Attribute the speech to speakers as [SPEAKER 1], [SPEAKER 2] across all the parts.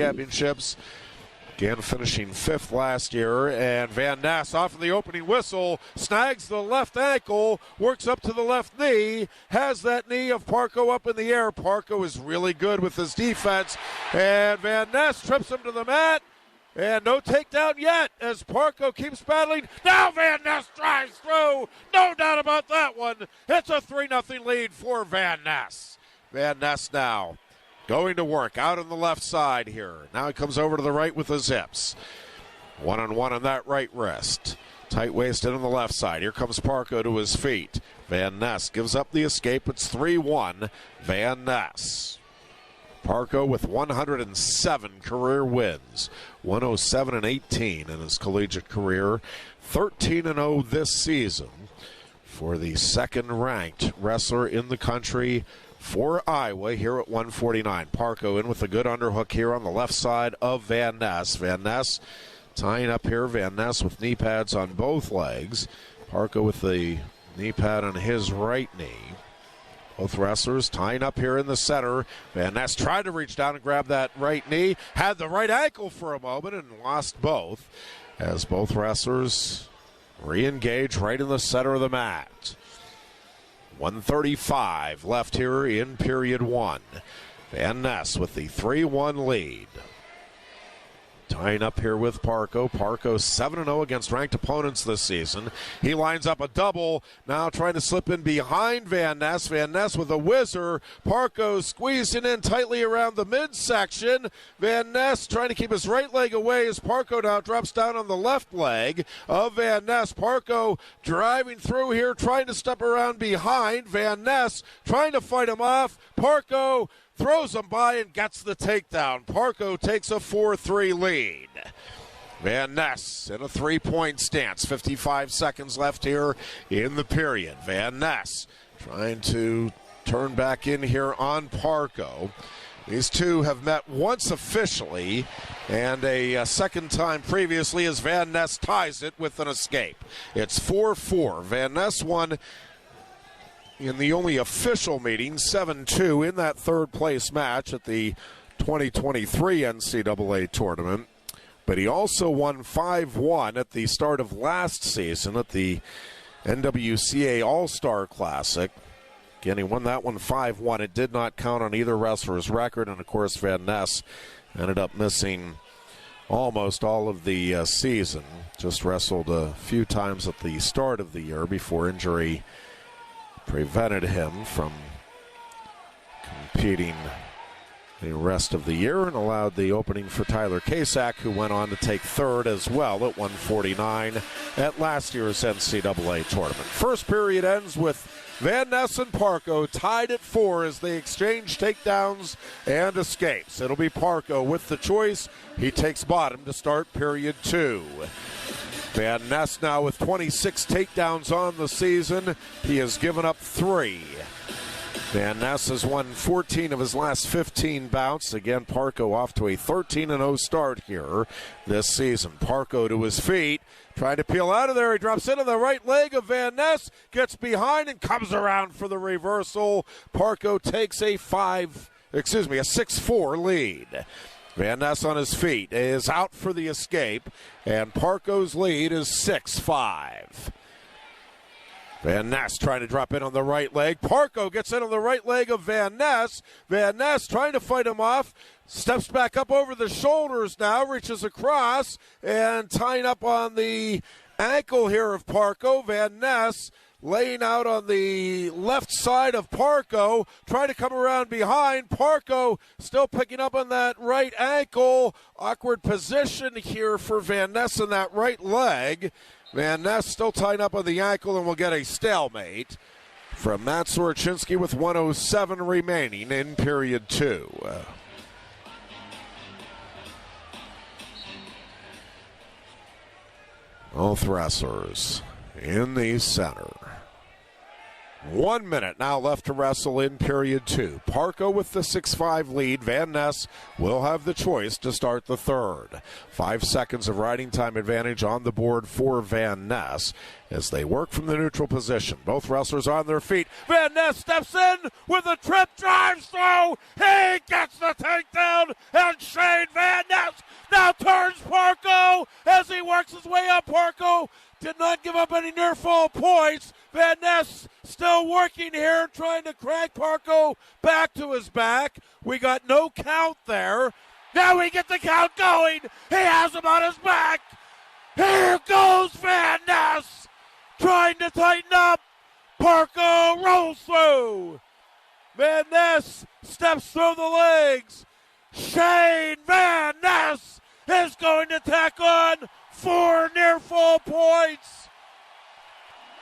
[SPEAKER 1] championships. Again, finishing 5th last year. And Van Ness off of the opening whistle, snags the left ankle, works up to the left knee, has that knee of Parco up in the air. Parco is really good with his defense. And Van Ness trips him to the mat. And no takedown yet as Parco keeps battling. Now Van Ness drives through. No doubt about that one. It's a 3-0 lead for Van Ness. Van Ness now going to work out on the left side here. Now he comes over to the right with the zips. 1-on-1 on that right wrist. Tight waisted on the left side. Here comes Parco to his feet. Van Ness gives up the escape. It's 3-1 Van Ness. Parco with 107 career wins, 107-18 in his collegiate career, 13-0 this season for the second-ranked wrestler in the country for Iowa here at 149. Parco in with a good underhook here on the left side of Van Ness. Van Ness tying up here. Van Ness with knee pads on both legs. Parco with the knee pad on his right knee. Both wrestlers tying up here in the center. Van Ness tried to reach down and grab that right knee. Had the right ankle for a moment and lost both as both wrestlers re-engage right in the center of the mat. 1:35 left here in period 1. Van Ness with the 3-1 lead. Tying up here with Parco. Parco 7-0 against ranked opponents this season. He lines up a double. Now trying to slip in behind Van Ness. Van Ness with a whizzer. Parco squeezing in tightly around the midsection. Van Ness trying to keep his right leg away as Parco now drops down on the left leg of Van Ness. Parco driving through here, trying to step around behind. Van Ness trying to fight him off. Parco throws him by and gets the takedown. Parco takes a 4-3 lead. Van Ness in a 3-point stance. 55 seconds left here in the period. Van Ness trying to turn back in here on Parco. These two have met once officially and a second time previously as Van Ness ties it with an escape. It's 4-4. Van Ness won in the only official meeting, 7-2 in that third place match at the 2023 NCAA tournament. But he also won 5-1 at the start of last season at the NWCA All-Star Classic. Again, he won that one 5-1. It did not count on either wrestler's record, and of course Van Ness ended up missing almost all of the season. Just wrestled a few times at the start of the year before injury prevented him from competing the rest of the year and allowed the opening for Tyler Kasak, who went on to take third as well at 149 at last year's NCAA tournament. First period ends with Van Ness and Parco tied at 4 as they exchange takedowns and escapes. It'll be Parco with the choice. He takes bottom to start period 2. Van Ness now with 26 takedowns on the season. He has given up 3. Van Ness has won 14 of his last 15 bouts. Again, Parco off to a 13-0 start here this season. Parco to his feet, trying to peel out of there. He drops into the right leg of Van Ness, gets behind and comes around for the reversal. Parco takes a 6-4 lead. Van Ness on his feet is out for the escape, and Parco's lead is 6-5. Van Ness trying to drop in on the right leg. Parco gets in on the right leg of Van Ness. Van Ness trying to fight him off. Steps back up over the shoulders now, reaches across, and tying up on the ankle here of Parco. Van Ness laying out on the left side of Parco, trying to come around behind. Parco still picking up on that right ankle. Awkward position here for Van Ness in that right leg. Van Ness still tied up on the ankle and will get a stalemate from Matt Soroczynski with 1:07 remaining in period 2. Both wrestlers in the center. 1 minute now left to wrestle in period 2. Parco with the 6-5 lead. Van Ness will have the choice to start the third. 5 seconds of riding time advantage on the board for Van Ness as they work from the neutral position. Both wrestlers on their feet. Van Ness steps in with a trip drive through. He gets the takedown, and Shayne Van Ness now turns Parco as he works his way up. Parco did not give up any near fall points. Van Ness still working here, trying to crank Parco back to his back. We got no count there. Now we get the count going. He has him on his back. Here goes Van Ness, trying to tighten up. Parco rolls through. Van Ness steps through the legs. Shayne Van Ness is going to tack on 4 near fall points.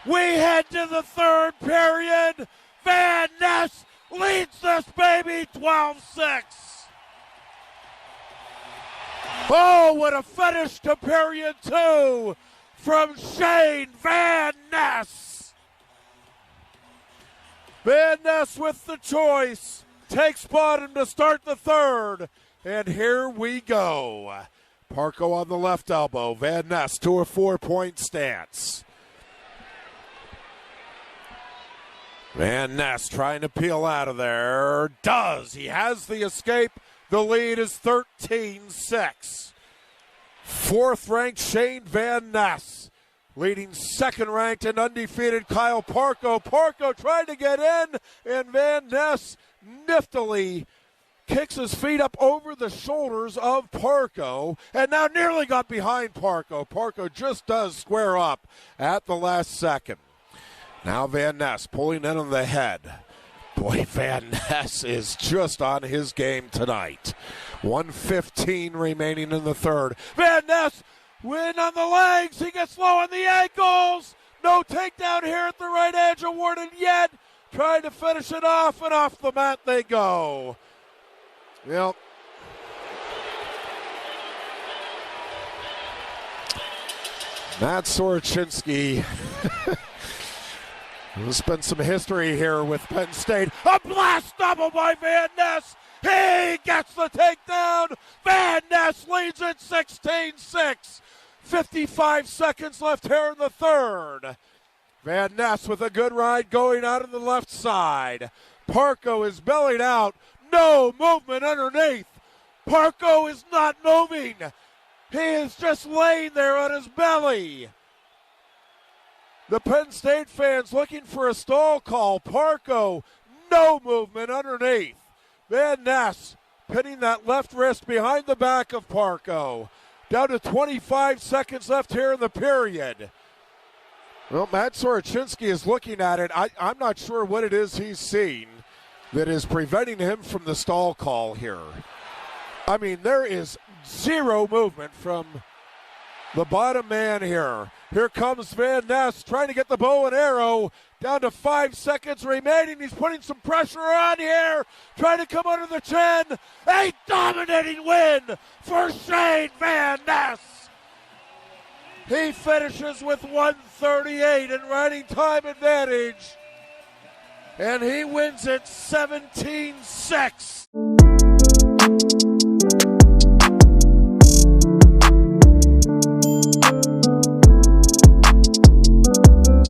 [SPEAKER 1] We head to the third period. Van Ness leads this baby 12-6. Oh, what a finish to period 2 from Shayne Van Ness. Van Ness with the choice. Takes bottom to start the third. And here we go. Parco on the left elbow. Van Ness to a 4-point stance. Van Ness trying to peel out of there. Does. He has the escape. The lead is 13-6. Fourth-ranked Shayne Van Ness leading second-ranked and undefeated Kyle Parco. Parco trying to get in, and Van Ness niftily kicks his feet up over the shoulders of Parco, and now nearly got behind Parco. Parco just does square up at the last second. Now Van Ness pulling in on the head. Boy, Van Ness is just on his game tonight. 1:15 remaining in the third. Van Ness win on the legs. He gets low on the ankles. No takedown here at the right edge awarded yet. Trying to finish it off, and off the mat they go. Yep. Matt Sorochinski. There's been some history here with Penn State. A blast double by Van Ness. He gets the takedown. Van Ness leads it 16-6. 55 seconds left here in the third. Van Ness with a good ride going out on the left side. Parco is bellied out. No movement underneath. Parco is not moving. He is just laying there on his belly. The Penn State fans looking for a stall call. Parco, no movement underneath. Van Ness pinning that left wrist behind the back of Parco. Down to 25 seconds left here in the period. Well, Matt Sorochinski is looking at it. I'm not sure what it is he's seen that is preventing him from the stall call here. I mean, there is zero movement from the bottom man here. Here comes Van Ness trying to get the bow and arrow. Down to 5 seconds remaining. He's putting some pressure on here. Trying to come under the chin. A dominating win for Shayne Van Ness. He finishes with 1:38 in riding time advantage. And he wins it 17-6.